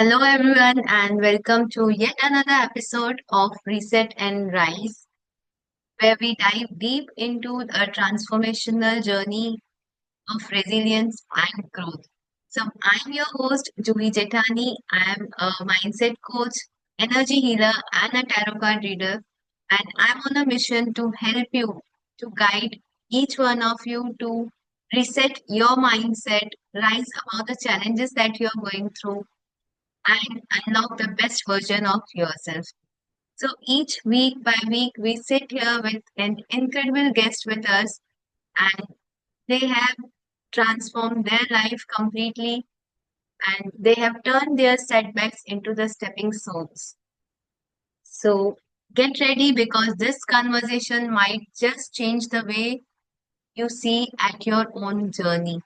Hello, everyone, and welcome to yet another episode of Reset and Rise, where we dive deep into a transformational journey of resilience and growth. So, I'm your host, Juhi Jetani. I am a mindset coach, energy healer, and a tarot card reader, and I'm on a mission to help you, to guide each one of you to reset your mindset, rise above the challenges that you're going through and unlock the best version of yourself. So each week by week, we sit here with an incredible guest with us, and they have transformed their life completely and they have turned their setbacks into the stepping stones. So get ready because this conversation might just change the way you see at your own journey.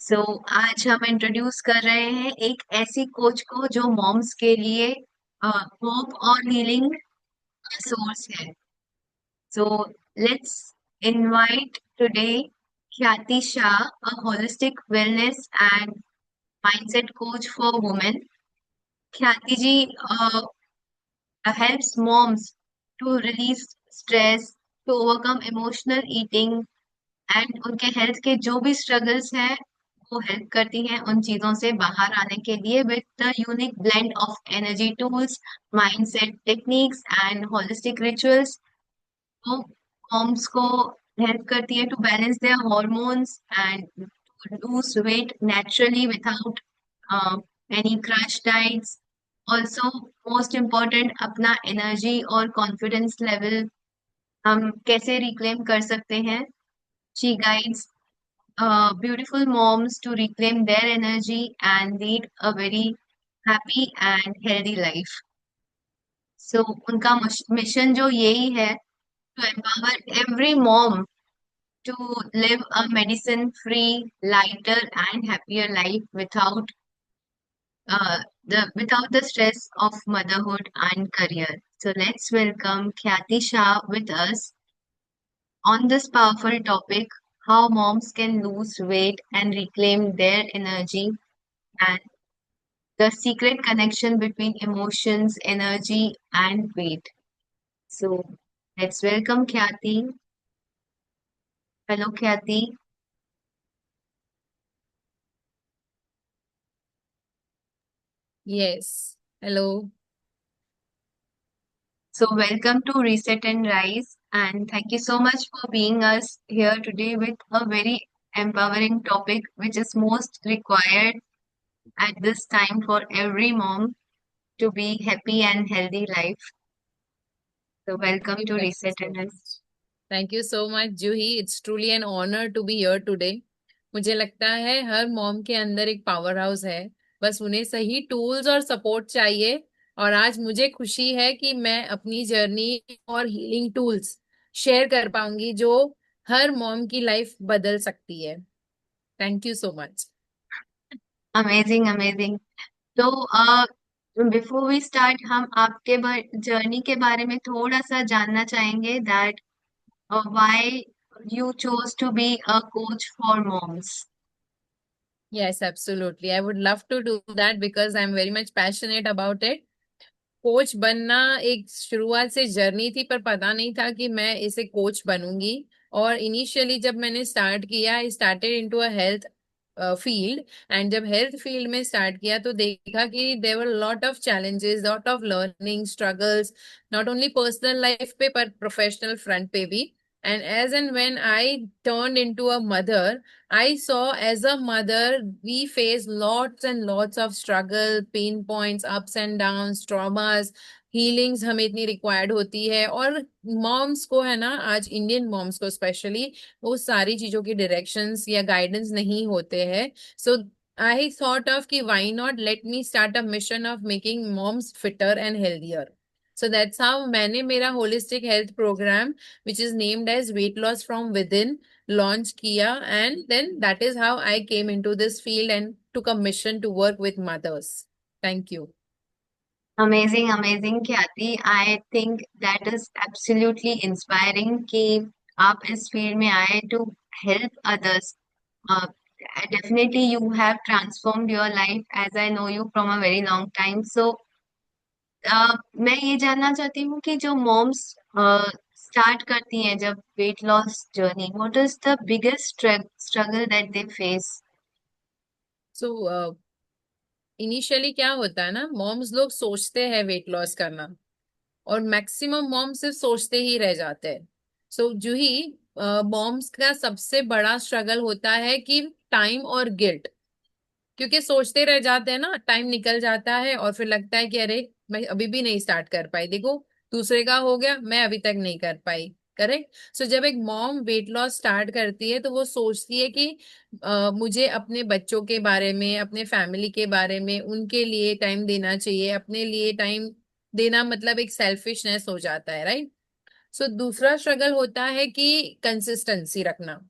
सो आज हम introduce कर रहे हैं एक ऐसी coach को जो moms के लिए होप और हीलिंग सोर्स है. सो लेट्स इनवाइट टुडे ख्याति Shah, a holistic wellness and mindset coach for women. ख्याति जी helps moms to release stress, to overcome emotional eating and उनके हेल्थ के जो भी स्ट्रगल्स हैं वो हेल्प करती हैं उन चीजों से बाहर आने के लिए with the unique blend of energy tools, mindset techniques and holistic rituals. वो मॉम्स को हेल्प करती है to balance their hormones and lose weight naturally without any crash diets. Also most important, अपना एनर्जी और कॉन्फिडेंस लेवल हम कैसे reclaim कर सकते हैं. She guides beautiful moms to reclaim their energy and lead a very happy and healthy life. So उनका mission जो यही है, to empower every mom to live a medicine free, lighter and happier life without the stress of motherhood and career. So let's welcome Khyati Shah with us on this powerful topic, how moms can lose weight and reclaim their energy, and the secret connection between emotions, energy, and weight. So let's welcome Khyati. Hello, Khyati. Yes. Hello. So welcome to Reset and Rise, and thank you so much for being us here today with a very empowering topic, which is most required at this time for every mom to be happy and healthy life. So welcome to Thank you Reset so and Rise. much. Thank you so much, Juhi. It's truly an honor to be here today. मुझे लगता है her mom के अंदर एक power house है, बस उन्हें सही टूल्स और सपोर्ट चाहिए. और आज मुझे खुशी है कि मैं अपनी जर्नी और हीलिंग टूल्स शेयर कर पाऊंगी जो हर मॉम की लाइफ बदल सकती है. Thank you so much. Amazing amazing. तो बिफोर वी स्टार्ट, हम आपके जर्नी के बारे में थोड़ा सा जानना चाहेंगे that why you chose to be a coach for moms. Yes, absolutely. I would love to do that because I'm very much passionate about it. Coach बनना एक शुरुआत से जर्नी थी, पर पता नहीं था कि मैं इसे कोच बनूंगी. और इनिशियली जब मैंने स्टार्ट किया, I started into a health field. And जब हेल्थ फील्ड में स्टार्ट किया तो देखा कि there were lot of challenges, lot of learning struggles, not only personal life पे पर प्रोफेशनल फ्रंट पे भी. And as and when I turn into a mother, I saw as a mother, we face lots and lots of struggle, pain points, ups and downs, traumas, healings हमें इतनी required होती है. और moms को है ना, आज इंडियन मॉम्स को स्पेशली वो सारी चीजों की डायरेक्शंस या गाइडेंस नहीं होते हैं. सो आई थॉट ऑफ कि why not let me start a mission of making moms fitter and healthier. So that's how मैंने मेरा holistic health program which is named as weight loss from within launch Kia, and then that is how I came into this field and took a mission to work with mothers. Thank you. Amazing amazing Khyati. I think that is absolutely inspiring कि आप इस field में आए to help others. definitely you have transformed your life as I know you from a very long time. So मैं ये जानना चाहती हूँ कि जो मॉम्स स्टार्ट करती हैं जब weight loss journey, what is the biggest struggle that they face? So initially क्या होता है ना, मॉम्स लोग सोचते हैं वेट लॉस करना, और मैक्सिमम मॉम सिर्फ सोचते ही रह जाते हैं। सो जूही, मॉम्स का सबसे बड़ा स्ट्रगल होता है कि टाइम और गिल्ट। क्योंकि सोचते रह जाते हैं ना, टाइम निकल जाता है और फिर लगता है कि अरे मैं अभी भी नहीं स्टार्ट कर पाई, देखो दूसरे का हो गया, मैं अभी तक नहीं कर पाई। करेक्ट। सो जब एक मॉम वेट लॉस स्टार्ट करती है तो वो सोचती है कि मुझे अपने बच्चों के बारे में, अपने फैमिली के बारे में, उनके लिए टाइम देना चाहिए। अपने लिए टाइम देना मतलब एक सेल्फिशनेस हो जाता है, राइट। सो दूसरा स्ट्रगल होता है कि कंसिस्टेंसी रखना।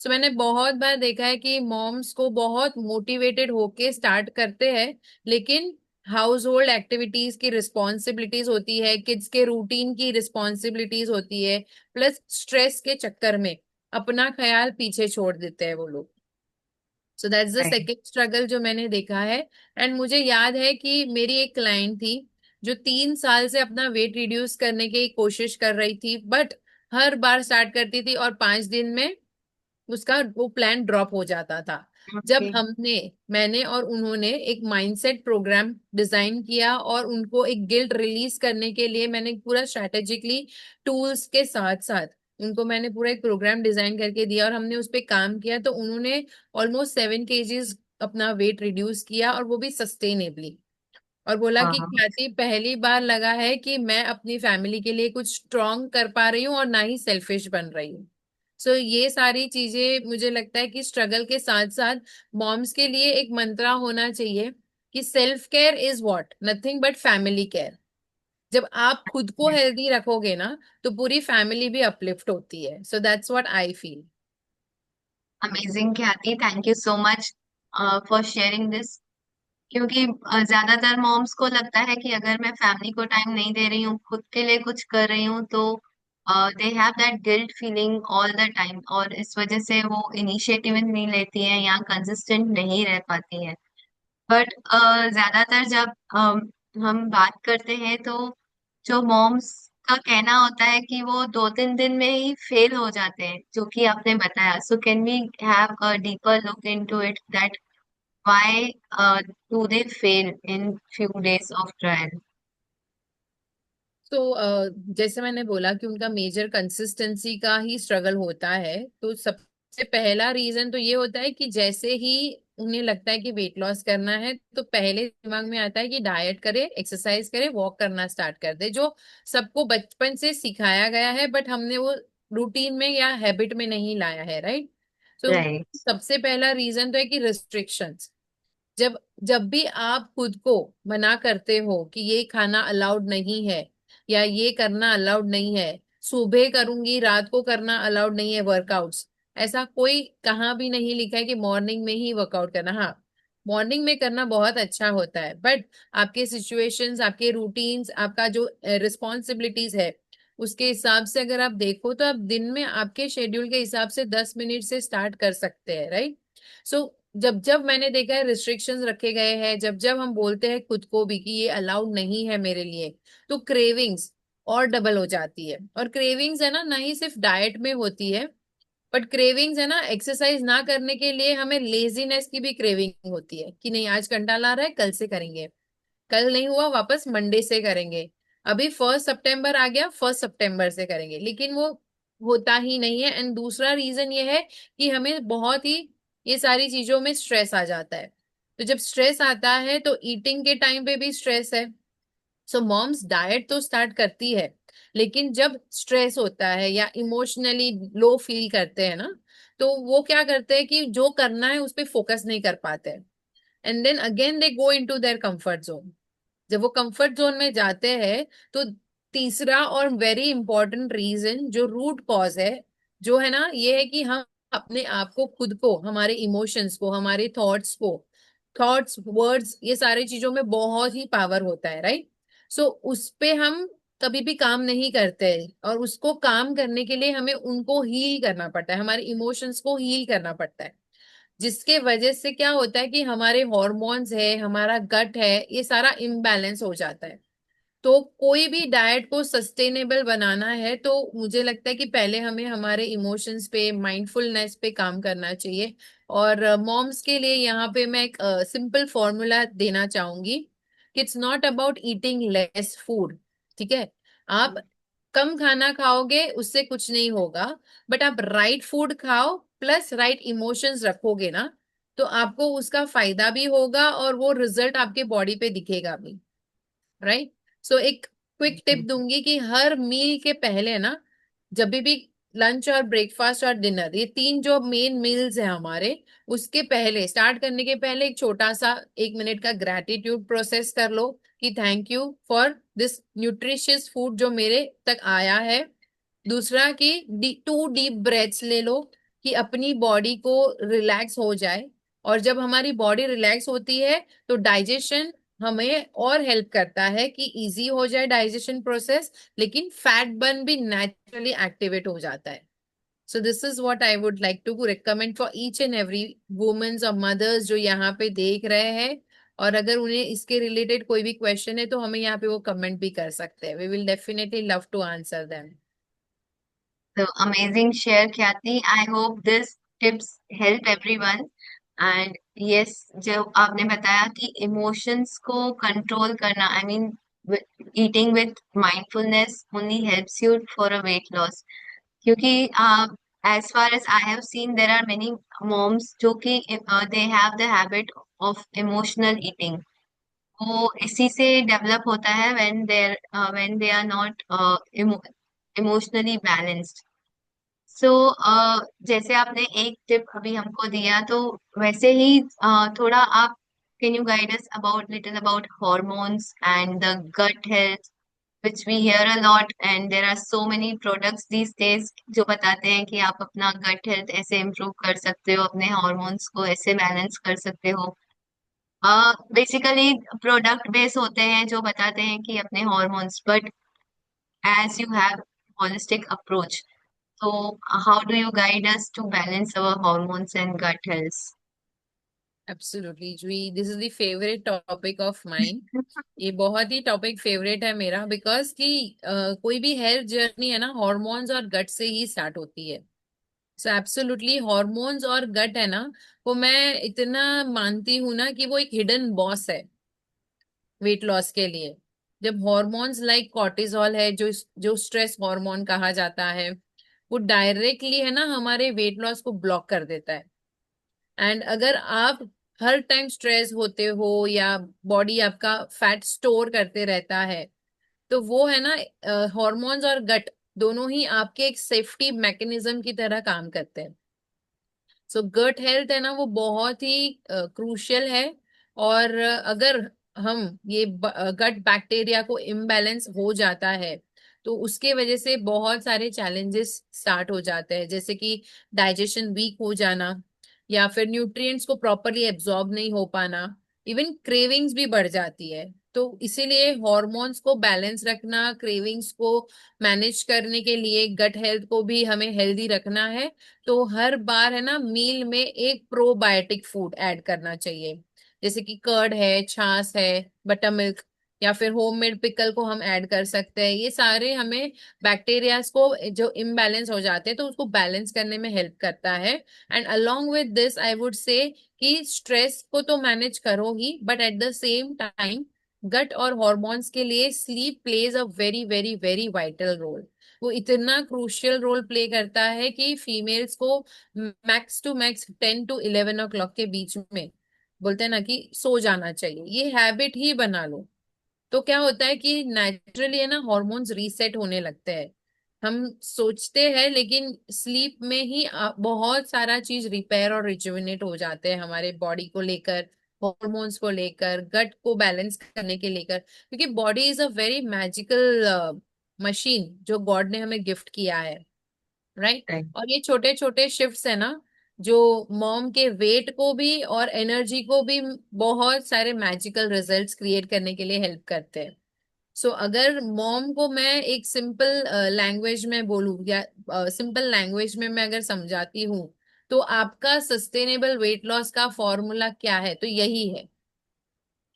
सो मैंने बहुत बार देखा है कि मॉम्स को बहुत मोटिवेटेड होके स्टार्ट करते हैं, लेकिन हाउस होल्ड एक्टिविटीज की रिस्पॉन्सिबिलिटीज होती है, किड्स के रूटीन की रिस्पॉन्सिबिलिटीज होती है, प्लस स्ट्रेस के चक्कर में अपना ख्याल पीछे छोड़ देते हैं वो लोग। So that's the right. Second struggle जो मैंने देखा है। एंड मुझे याद है कि मेरी एक क्लाइंट थी जो 3 साल से अपना वेट रिड्यूस करने की कोशिश कर रही थी, बट हर बार स्टार्ट करती थी और 5 दिन में उसका वो प्लान ड्रॉप हो जाता था। जब ओके। मैंने और उन्होंने एक माइंडसेट प्रोग्राम डिजाइन किया और उनको एक गिल्ट रिलीज करने के लिए मैंने पूरा स्ट्रेटेजिकली टूल्स के साथ साथ उनको मैंने पूरा एक प्रोग्राम डिजाइन करके दिया और हमने उस पर काम किया, तो उन्होंने ऑलमोस्ट 7 kgs अपना वेट रिड्यूस किया, और वो भी सस्टेनेबली। और बोला कि हाँ। ख्याति, पहली बार लगा है कि मैं अपनी फैमिली के लिए कुछ स्ट्रांग कर पा रही हूँ और ना ही सेल्फिश बन रही हूँ। सो ये सारी चीजें मुझे लगता है कि स्ट्रगल के साथ साथ मॉम्स के लिए एक मंत्रा होना चाहिए कि self care is what, nothing but family care. जब आप खुद को हेल्दी रखोगे ना, तो पूरी फैमिली भी अपलिफ्ट होती है। So that's what I feel. Amazing Khyati, thank you so much for sharing this. क्योंकि ज्यादातर मॉम्स को लगता है कि अगर मैं फैमिली को टाइम नहीं दे रही हूँ, खुद के लिए कुछ कर रही हूँ, तो they have that guilt feeling all the time, और इस वजह से वो इनिशिएटिव नहीं लेती है या कंसिस्टेंट नहीं रह पाती है। बट ज्यादातर जब हम बात करते हैं तो जो मॉम्स का कहना होता है कि वो 2-3 दिन में ही फेल हो जाते हैं, जो कि आपने बताया। So can we have a deeper look into it, that why do they fail in few days of trial? तो जैसे मैंने बोला कि उनका मेजर कंसिस्टेंसी का ही स्ट्रगल होता है, तो सबसे पहला रीजन तो ये होता है कि जैसे ही उन्हें लगता है कि वेट लॉस करना है, तो पहले दिमाग में आता है कि डाइट करे, एक्सरसाइज करे, वॉक करना स्टार्ट कर दे, जो सबको बचपन से सिखाया गया है, बट हमने वो रूटीन में या हैबिट में नहीं लाया है, राइट। तो Right. सबसे पहला रीजन तो है कि रिस्ट्रिक्शंस। जब जब भी आप खुद को मना करते हो कि ये खाना अलाउड नहीं है या ये करना अलाउड नहीं है, सुबह करूंगी रात को करना अलाउड नहीं है वर्कआउट्स, ऐसा कोई कहाँ भी नहीं लिखा है कि मॉर्निंग में ही वर्कआउट करना। हाँ, मॉर्निंग में करना बहुत अच्छा होता है, बट आपके सिचुएशंस, आपके रूटीन्स, आपका जो रिस्पॉन्सिबिलिटीज है, उसके हिसाब से अगर आप देखो तो आप दिन में आपके शेड्यूल के हिसाब से 10 मिनट से स्टार्ट कर सकते हैं, राइट। सो जब जब मैंने देखा है रिस्ट्रिक्शंस रखे गए हैं, जब जब हम बोलते हैं खुद को भी कि ये अलाउड नहीं है मेरे लिए, तो क्रेविंग्स और डबल हो जाती है। और क्रेविंग्स है ना ही सिर्फ डाइट में होती है, बट क्रेविंग्स है ना एक्सरसाइज ना करने के लिए हमें लेजीनेस की भी क्रेविंग होती है कि नहीं आज कंटाला आ रहा है, कल से करेंगे, कल नहीं हुआ वापस मंडे से करेंगे, अभी 1 सितंबर आ गया 1 सितंबर से करेंगे, लेकिन वो होता ही नहीं है। एंड दूसरा रीजन ये है कि हमें बहुत ही ये सारी चीजों में स्ट्रेस आ जाता है। तो जब स्ट्रेस आता है तो ईटिंग के टाइम पे भी स्ट्रेस है। सो मॉम्स डाइट तो स्टार्ट करती है, लेकिन जब स्ट्रेस होता है या इमोशनली लो फील करते हैं ना, तो वो क्या करते हैं कि जो करना है उस पर फोकस नहीं कर पाते, and then again they go into their comfort zone. जब वो कंफर्ट जोन में जाते हैं, तो तीसरा और वेरी इंपॉर्टेंट रीजन जो रूट कॉज है, जो है ना, ये है कि हम अपने आप को, खुद को, हमारे इमोशंस को, हमारे थॉट्स वर्ड्स, ये सारी चीजों में बहुत ही पावर होता है, राइट। सो उस पे हम कभी भी काम नहीं करते हैं, और उसको काम करने के लिए हमें उनको हील करना पड़ता है, हमारे इमोशंस को हील करना पड़ता है। जिसके वजह से क्या होता है कि हमारे हॉर्मोन्स है, हमारा गट है, ये सारा इम्बैलेंस हो जाता है। तो कोई भी डाइट को सस्टेनेबल बनाना है तो मुझे लगता है कि पहले हमें हमारे इमोशंस पे, माइंडफुलनेस पे काम करना चाहिए। और मॉम्स के लिए यहाँ पे मैं एक सिंपल फॉर्मूला देना चाहूंगी कि it's not about eating less food. ठीक है, आप कम खाना खाओगे उससे कुछ नहीं होगा, बट आप राइट फूड खाओ प्लस राइट इमोशंस रखोगे ना, तो आपको उसका फायदा भी होगा और वो रिजल्ट आपके बॉडी पे दिखेगा भी। राइट। सो एक क्विक टिप दूंगी कि हर मील के पहले ना, जब भी लंच और ब्रेकफास्ट और डिनर, ये तीन जो मेन मील्स हैं हमारे, उसके पहले, स्टार्ट करने के पहले एक छोटा सा 1 मिनट का ग्रैटिट्यूड प्रोसेस कर लो कि thank you for this nutritious food जो मेरे तक आया है। दूसरा कि 2 डीप ब्रेथ्स ले लो कि अपनी बॉडी को रिलैक्स हो जाए। और जब हमारी बॉडी रिलैक्स होती है तो डाइजेशन हमें और हेल्प करता है कि इजी हो जाए डाइजेशन प्रोसेस, लेकिन फैट बर्न भी नेचुरली एक्टिवेट हो जाता है। So this is what I would like to recommend for each and every womens और मदर्स जो यहाँ पे देख रहे हैं। और अगर उन्हें इसके रिलेटेड कोई भी क्वेश्चन है तो हमें यहाँ पे वो कमेंट भी कर सकते हैं, we will definitely love to answer them. So amazing share, Khyati. I hope this tips help everyone. And yes, जब आपने बताया कि emotions को control करना, I mean, eating with mindfulness only helps you for a weight loss. क्योंकि as far as I have seen, there are many moms जो कि they have the habit of emotional eating. वो इसी से develop होता है when they are not emotionally balanced. सो जैसे आपने एक टिप अभी हमको दिया, तो वैसे ही थोड़ा आप can you guide us about little about hormones and the gut health which we hear a lot and there are so many products these days जो बताते हैं कि आप अपना गट हेल्थ ऐसे इम्प्रूव कर सकते हो, अपने हॉर्मोन्स को ऐसे बैलेंस कर सकते हो। बेसिकली प्रोडक्ट बेस होते हैं जो बताते हैं कि अपने hormones, but as you have holistic approach, so how do you guide us to balance our hormones and gut health? Absolutely जी, this is the favourite topic of mine. ये बहुत ही टॉपिक फेवरेट है मेरा, बिकॉज कि कोई भी health journey है ना, हॉर्मोन्स और गट से ही स्टार्ट होती है। सो एब्सोल्युटली हॉर्मोन्स और गट है ना, वो मैं इतना मानती हूँ ना कि वो एक हिडन बॉस है वेट लॉस के लिए। जब हॉर्मोन्स लाइक कॉर्टिसोल है, जो स्ट्रेस हार्मोन कहा जाता है, वो डायरेक्टली है ना हमारे वेट लॉस को ब्लॉक कर देता है। एंड अगर आप हर टाइम स्ट्रेस होते हो या बॉडी आपका फैट स्टोर करते रहता है, तो वो है ना, हॉर्मोन्स और गट दोनों ही आपके एक सेफ्टी मैकेनिज्म की तरह काम करते हैं। सो गट हेल्थ है ना, वो बहुत ही क्रूशियल है। और अगर हम ये गट बैक्टीरिया को इम्बैलेंस हो जाता है तो उसके वजह से बहुत सारे चैलेंजेस स्टार्ट हो जाते हैं, जैसे कि डाइजेशन वीक हो जाना, या फिर न्यूट्रिएंट्स को प्रॉपरली एब्जॉर्ब नहीं हो पाना, इवन क्रेविंग्स भी बढ़ जाती है। तो इसीलिए हॉर्मोन्स को बैलेंस रखना, क्रेविंग्स को मैनेज करने के लिए गट हेल्थ को भी हमें हेल्दी रखना है। तो हर बार है ना मील में एक प्रोबायोटिक फूड ऐड करना चाहिए, जैसे कि कर्ड है, छाछ है, बटर मिल्क, या फिर होममेड पिकल को हम ऐड कर सकते हैं। ये सारे हमें बैक्टीरियाज को जो इम्बैलेंस हो जाते हैं तो उसको बैलेंस करने में हेल्प करता है। And along with this I would say कि स्ट्रेस को तो मैनेज करो ही, but at the same time gut और हॉर्मोन्स के लिए sleep plays a very very very vital role. वो इतना क्रूशियल रोल प्ले करता है कि फीमेल्स को max to max 10 to 11 o'clock के बीच में, बोलते हैं ना कि सो जाना चाहिए, ये हैबिट ही बना लो। तो क्या होता है कि नेचुरली है ना हॉर्मोन्स रीसेट होने लगते हैं। हम सोचते हैं लेकिन स्लीप में ही बहुत सारा चीज रिपेयर और रिजुविनेट हो जाते हैं हमारे बॉडी को लेकर, हॉर्मोन्स को लेकर, गट को बैलेंस करने के लेकर, क्योंकि body is a very magical machine जो गॉड ने हमें गिफ्ट किया है। राइट। Right. और ये छोटे छोटे शिफ्ट्स है ना, जो मॉम के वेट को भी और एनर्जी को भी बहुत सारे मैजिकल रिजल्ट्स क्रिएट करने के लिए हेल्प करते हैं। सो अगर मॉम को मैं एक सिंपल लैंग्वेज में बोलूँ, या सिंपल लैंग्वेज में मैं अगर समझाती हूँ, तो आपका सस्टेनेबल वेट लॉस का फॉर्मूला क्या है? तो यही है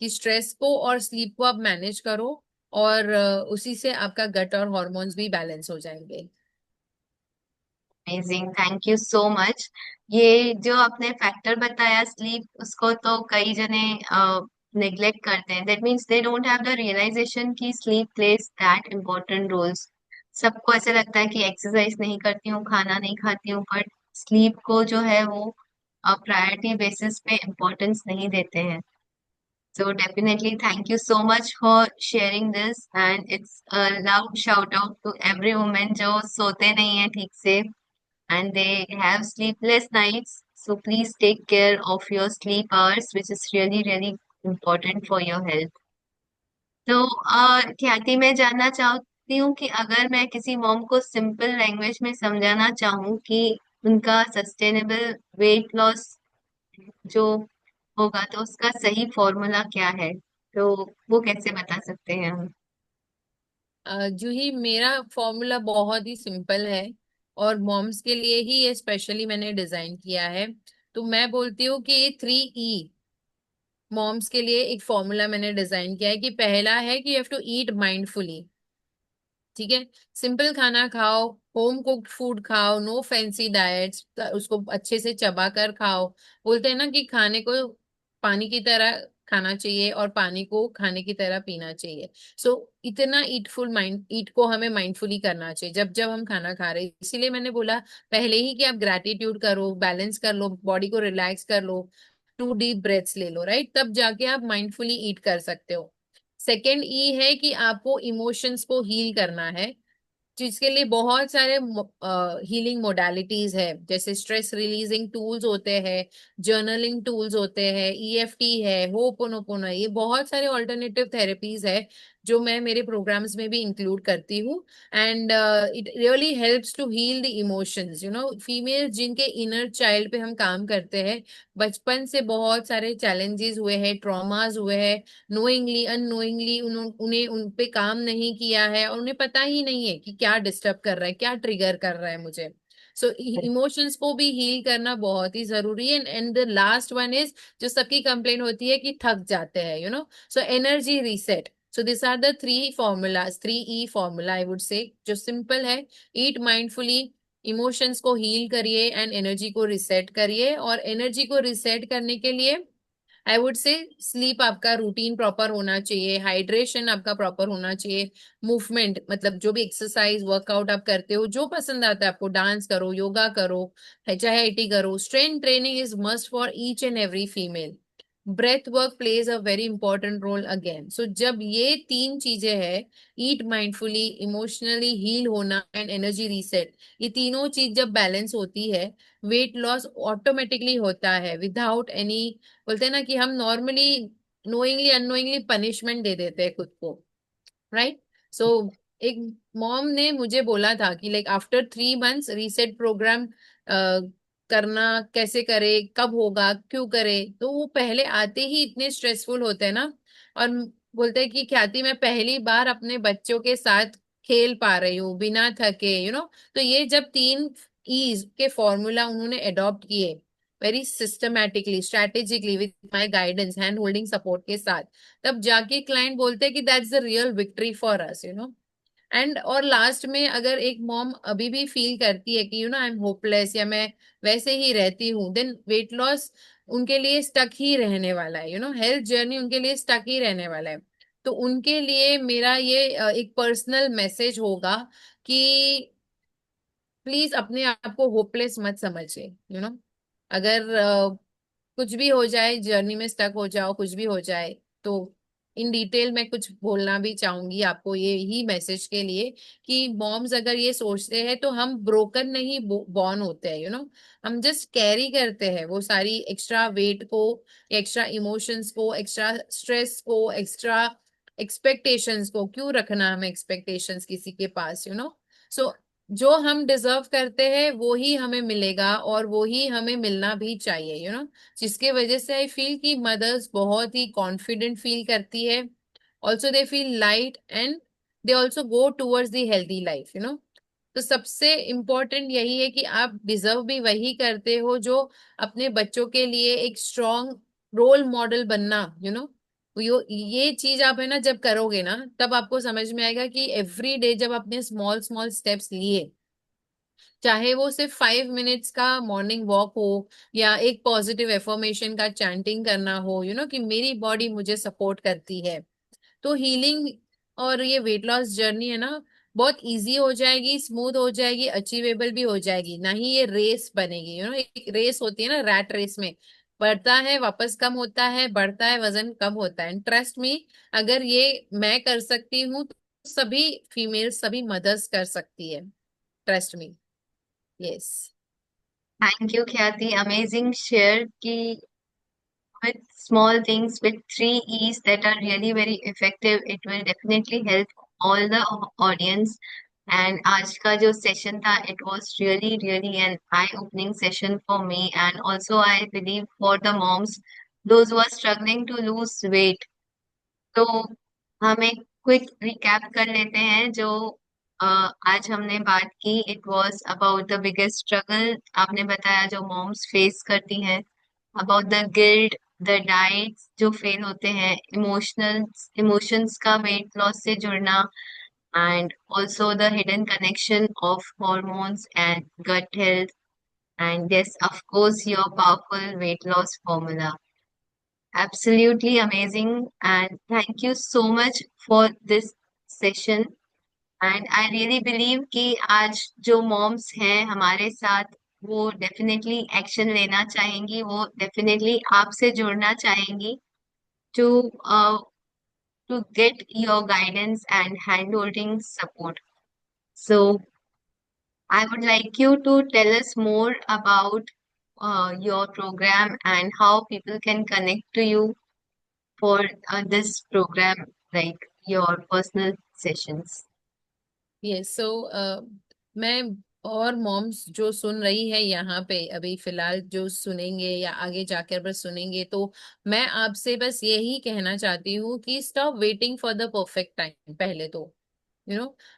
कि स्ट्रेस को और स्लीप को आप मैनेज करो, और उसी से आपका गट और हॉर्मोन्स भी बैलेंस हो जाएंगे। Amazing, thank you so much. ये जो आपने फैक्टर बताया स्लीप, उसको तो कई जने नेग्लेक्ट करते हैं। That means they don't have the realization कि sleep plays that important roles. सबको ऐसा लगता है कि एक्सरसाइज नहीं करती हूँ, खाना नहीं खाती हूँ, बट स्लीप को जो है वो प्रायोरिटी बेसिस पे इम्पोर्टेंस नहीं देते हैं। So definitely thank you so much for sharing this, and it's a loud shout out to every woman जो सोते नहीं है ठीक से and they have sleepless nights. So please take care of your sleep hours, which is really, really important for your health. तो ख्याति, मैं जानना चाहती हूँ कि अगर मैं किसी मॉम को सिंपल लैंग्वेज में समझाना चाहूँ कि उनका सस्टेनेबल वेट लॉस जो होगा, तो उसका सही फॉर्मूला क्या है, तो वो कैसे बता सकते हैं हम? जूही, मेरा फॉर्मूला बहुत ही सिंपल है, और मॉम्स के लिए ही ये स्पेशली मैंने डिजाइन किया है। तो मैं बोलती हूँ कि ये 3E मॉम्स के लिए एक फॉर्मूला मैंने डिजाइन किया है। कि पहला है कि you have to eat mindfully. ठीक है? सिंपल खाना खाओ, होम कुक्ड फूड खाओ, नो फैंसी डाइट्स, उसको अच्छे से चबा कर खाओ। बोलते हैं ना कि खाने को पानी की तरह खाना चाहिए और पानी को खाने की तरह पीना चाहिए। सो इतना ईटफुल माइंड, ईट को हमें माइंडफुली करना चाहिए जब जब हम खाना खा रहे हैं। इसीलिए मैंने बोला पहले ही कि आप ग्रैटिट्यूड करो, बैलेंस कर लो, बॉडी को रिलैक्स कर लो, 2 डीप ब्रेथ्स ले लो, राइट? तब जाके आप माइंडफुली ईट कर सकते हो। सेकेंड ई है कि आपको इमोशंस को हील करना है, जिसके लिए बहुत सारे हीलिंग मोडालिटीज है। जैसे स्ट्रेस रिलीजिंग टूल्स होते हैं, जर्नलिंग टूल्स होते हैं, ईएफटी है, होपोनोपोनो है, ये बहुत सारे ऑल्टरनेटिव थेरेपीज है जो मैं मेरे प्रोग्राम्स में भी इंक्लूड करती हूँ। And it really helps to heal the emotions. Female जिनके इनर चाइल्ड पे हम काम करते हैं, बचपन से बहुत सारे चैलेंजेस हुए हैं, ट्रॉमास हुए हैं, नोइंगली अननोइंगली उन्हें उन पे काम नहीं किया है, और उन्हें पता ही नहीं है कि क्या डिस्टर्ब कर रहा है, क्या ट्रिगर कर रहा है मुझे। सो इमोशंस को भी हील करना बहुत ही जरूरी है। And the last one is, जो सबकी कंप्लेन होती है कि थक जाते हैं, so energy reset. So this are the 3 formulas, 3E formula I would say, जो सिंपल है। ईट माइंडफुली, इमोशंस को हील करिए, एंड एनर्जी को रिसेट करिए। और एनर्जी को रिसेट करने के लिए आई वुड से स्लीप आपका रूटीन प्रॉपर होना चाहिए, हाइड्रेशन आपका प्रॉपर होना चाहिए, मूवमेंट मतलब जो भी एक्सरसाइज वर्कआउट आप करते हो, जो पसंद आता है आपको, डांस करो, योगा करो, चाहे आईटी करो, strength training is must for each and every female. Breath work plays a very important role again. So जब ये 3 चीजें हैं, ईट माइंडफुली, इमोशनली हील होना, एंड एनर्जी रीसेट, ये तीनों चीज जब बैलेंस होती है, वेट लॉस ऑटोमेटिकली होता है विदाउट एनी, बोलते हैं ना कि हम नॉर्मली नोइंगली अननोइंगली पनिशमेंट दे देते हैं खुद को, राइट? सो एक मॉम ने मुझे बोला था कि like after 3 months reset program करना, कैसे करे, कब होगा, क्यों करे? तो वो पहले आते ही इतने स्ट्रेसफुल होते हैं ना, और बोलते हैं कि ख्याति मैं पहली बार अपने बच्चों के साथ खेल पा रही हूँ बिना थके, तो ये जब 3 E's के फॉर्मूला उन्होंने अडॉप्ट किए very systematically, strategically, with my guidance, hand holding support के साथ, तब जाके क्लाइंट बोलते हैं कि that's the real victory for us. And और लास्ट में अगर एक मॉम अभी भी फील करती है कि आई एम होपलेस, या मैं वैसे ही रहती हूँ, देन वेट लॉस उनके लिए स्टक ही रहने वाला है। हेल्थ जर्नी उनके लिए स्टक ही रहने वाला है। तो उनके लिए मेरा ये एक पर्सनल मैसेज होगा कि प्लीज अपने आप को होपलेस मत समझिए। अगर कुछ भी हो जाए, जर्नी में स्टक हो जाओ, कुछ भी हो जाए, तो इन डिटेल मैं कुछ बोलना भी चाहूंगी आपको ये ही मैसेज के लिए, कि मॉम्स अगर ये सोचते हैं तो हम ब्रोकन नहीं बॉर्न होते हैं। हम जस्ट कैरी करते हैं वो सारी एक्स्ट्रा वेट को, एक्स्ट्रा इमोशंस को, एक्स्ट्रा स्ट्रेस को, एक्स्ट्रा एक्सपेक्टेशंस को। क्यों रखना हमें एक्सपेक्टेशंस किसी के पास? सो जो हम डिजर्व करते हैं वो ही हमें मिलेगा, और वो ही हमें मिलना भी चाहिए। जिसके वजह से आई फील कि मदर्स बहुत ही कॉन्फिडेंट फील करती है। Also they feel light, and they also go towards the healthy life. तो सबसे इम्पोर्टेंट यही है कि आप डिजर्व भी वही करते हो जो अपने बच्चों के लिए एक स्ट्रॉन्ग रोल मॉडल बनना, ये चीज आप है ना जब करोगे ना, तब आपको समझ में आएगा कि एवरी डे जब आपने स्मॉल स्मॉल स्टेप्स लिए, चाहे वो सिर्फ 5 मिनट्स का मॉर्निंग वॉक हो या एक पॉजिटिव एफर्मेशन का चैंटिंग करना हो, कि मेरी बॉडी मुझे सपोर्ट करती है, तो हीलिंग और ये वेट लॉस जर्नी है ना बहुत इजी हो जाएगी, स्मूथ हो जाएगी, अचीवेबल भी हो जाएगी, ना ही ये रेस बनेगी। एक रेस होती है ना, रैट रेस में बढ़ता है वापस कम होता है, बढ़ता है वजन कम होता है। ट्रस्ट मी, अगर ये मैं कर सकती हूँ तो सभी फीमेल सभी मदर्स कर सकती है। Trust me. Yes. Thank you ख्याति, अमेजिंग शेयर की with small things with 3 E's that are really very effective. It will definitely help all the audience. And आज का जो session था, it was really, really an eye-opening session for me, and also I believe for the moms, those who are struggling to lose weight. तो हम एक quick recap कर लेते हैं जो आज हमने बात की। It was about the biggest struggle, आपने बताया जो मॉम्स फेस करती हैं, about the guilt, the diets जो फेल होते हैं, इमोशंस का वेट लॉस से जुड़ना, and also the hidden connection of hormones and gut health, and yes of course your powerful weight loss formula. Absolutely amazing, and thank you so much for this session. And I really believe कि आज जो moms हैं हमारे साथ, वो definitely action लेना चाहेंगी, वो डेफिनेटली आपसे जुड़ना चाहेंगी to uh, to get your guidance and hand holding support. So I would like you to tell us more about your program and how people can connect to you for this program, like your personal sessions. Yes. So मैं और moms जो सुन रही है यहाँ पे अभी फिलहाल, जो सुनेंगे या आगे जाकर बस सुनेंगे, तो मैं आपसे बस यही कहना चाहती हूँ कि stop waiting for the perfect time. पहले तो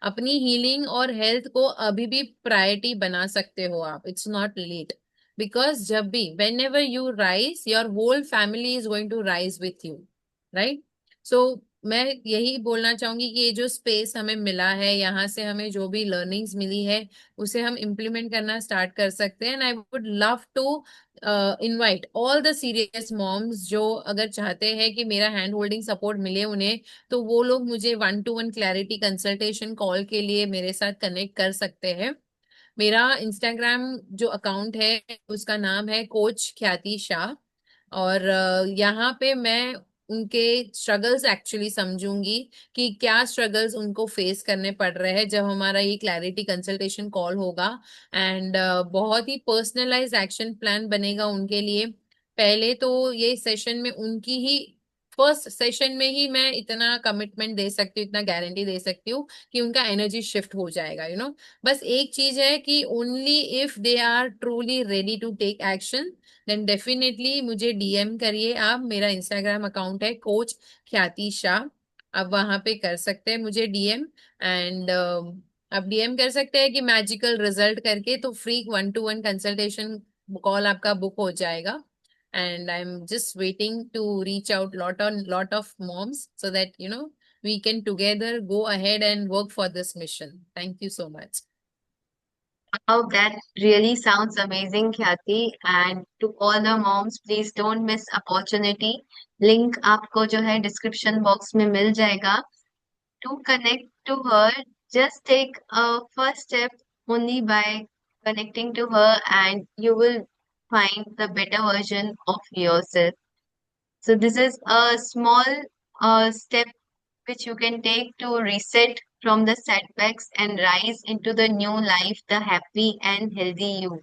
अपनी हीलिंग और हेल्थ को अभी भी प्रायोरिटी बना सकते हो आप। इट्स नॉट लेट, बिकॉज जब भी whenever you rise, your whole family is going to rise with you, right? So मैं यही बोलना चाहूंगी कि ये जो स्पेस हमें मिला है, यहाँ से हमें जो भी लर्निंग्स मिली है उसे हम इम्प्लीमेंट करना स्टार्ट कर सकते हैं। And I would love to invite all the serious moms जो अगर चाहते हैं कि मेरा हैंड होल्डिंग सपोर्ट मिले उन्हें, तो वो लोग मुझे 1-to-1 क्लैरिटी कंसल्टेशन कॉल के लिए मेरे साथ कनेक्ट कर सकते हैं। मेरा इंस्टाग्राम जो अकाउंट है उसका नाम है कोच ख्याति शाह, और यहाँ पे मैं उनके स्ट्रगल्स एक्चुअली समझूंगी कि क्या स्ट्रगल्स उनको फेस करने पड़ रहे हैं जब हमारा ये क्लैरिटी कंसल्टेशन कॉल होगा। एंड बहुत ही पर्सनलाइज एक्शन प्लान बनेगा उनके लिए। पहले तो ये सेशन में उनकी ही फर्स्ट सेशन में ही मैं इतना कमिटमेंट दे सकती हूँ, इतना गारंटी दे सकती हूँ कि उनका एनर्जी शिफ्ट हो जाएगा। बस एक चीज है कि only if they are truly ready to take action, then definitely मुझे डीएम करिए आप। मेरा इंस्टाग्राम अकाउंट है कोच ख्याति शाह, आप वहां पे कर सकते हैं मुझे डीएम। एंड आप डीएम कर सकते हैं कि मैजिकल रिजल्ट करके, तो फ्री 1-to-1 कंसल्टेशन कॉल आपका बुक हो जाएगा। And I am just waiting to reach out lot of moms so that we can together go ahead and work for this mission. Thank you so much. Wow, that really sounds amazing, Khyati. And to all the moms, please don't miss opportunity. Link आपको जो है description box में मिल जाएगा. To connect to her, just take a first step only by connecting to her, and you will find the better version of yourself. So this is a small step which you can take to reset from the setbacks and rise into the new life, the happy and healthy you.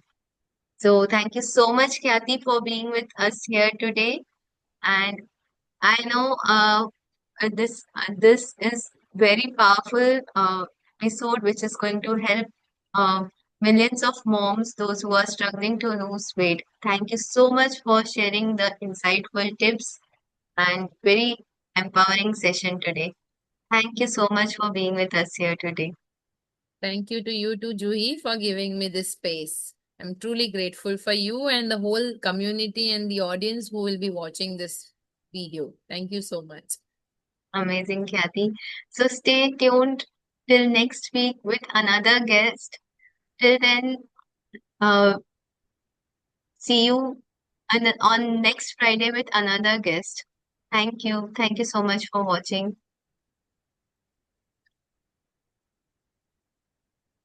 So thank you so much, Kathy, for being with us here today. And I know this is very powerful episode which is going to help uh, millions of moms, those who are struggling to lose weight. Thank you so much for sharing the insightful tips and very empowering session today. Thank you so much for being with us here today. Thank you to you too, Juhi, for giving me this space. I'm truly grateful for you and the whole community and the audience who will be watching this video. Thank you so much. Amazing, Kathy. So stay tuned till next week with another guest. Till then, uh, see you on next Friday with another guest. Thank you. Thank you so much for watching.